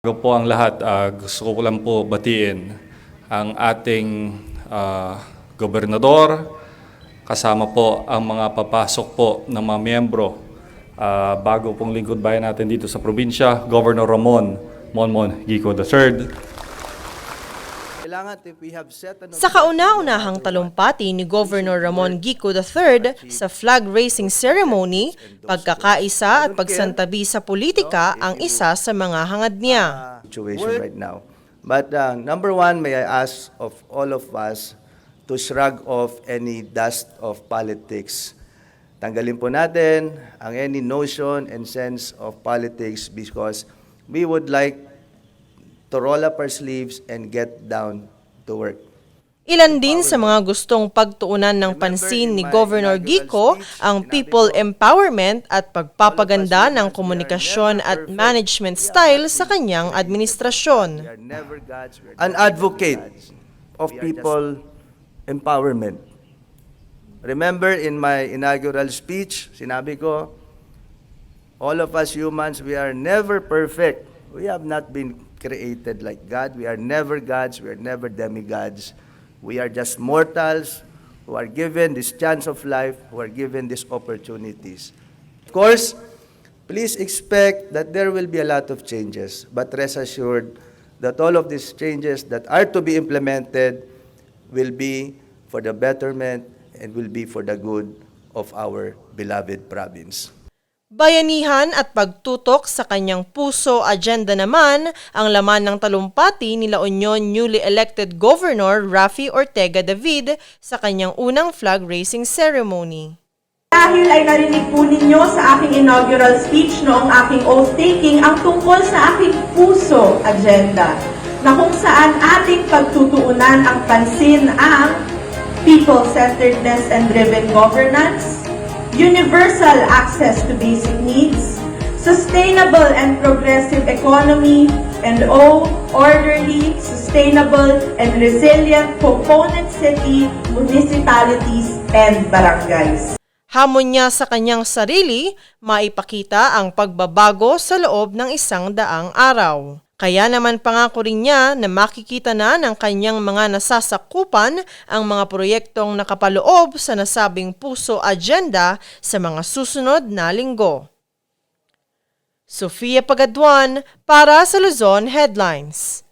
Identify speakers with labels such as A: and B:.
A: Bago po ang lahat, gusto ko lang po batiin ang ating gobernador, kasama po ang mga papasok po ng mga miyembro, bago pong lingkod bayan natin dito sa probinsya, Governor Ramon Monmon Gico III.
B: Sa kauna-unahang talumpati ni Governor Ramon Gico III sa flag raising ceremony, pagkakaisa at pagsantabi sa politika ang isa sa mga hangad niya.
C: Situation right now. But number one, may I ask of all of us to shrug off any dust of politics. Tanggalin po natin ang any notion and sense of politics because we would like to roll up our sleeves and get down to work.
B: Ilan din sa mga gustong pagtuunan ng pansin ni Governor Gico ang people empowerment at pagpapaganda ng komunikasyon at management style sa kanyang administrasyon.
C: An advocate of people empowerment. Remember in my inaugural speech, sinabi ko, all of us humans, we are never perfect. We have not been created like God. We are never gods. We are never demigods. We are just mortals who are given this chance of life, who are given these opportunities. Of course, please expect that there will be a lot of changes, but rest assured that all of these changes that are to be implemented will be for the betterment and will be for the good of our beloved province.
B: Bayanihan at pagtutok sa kanyang puso agenda naman ang laman ng talumpati ni La Union newly elected Governor Raffy Ortega David sa kanyang unang flag raising ceremony.
D: Dahil ay narinig po ninyo sa aking inaugural speech noong aking oath-taking ang tungkol sa aking puso agenda na kung saan ating pagtutuunan ang pansin ang people-centeredness and driven governance, universal access to basic needs, sustainable and progressive economy, and orderly, sustainable, and resilient component city, municipalities, and barangays.
B: Hamon niya sa kanyang sarili, maipakita ang pagbabago sa loob ng 100 araw. Kaya naman pangako rin niya na makikita na ng kanyang mga nasasakupan ang mga proyektong nakapaloob sa nasabing puso agenda sa mga susunod na linggo. Sofia Pagaduan para sa Luzon Headlines.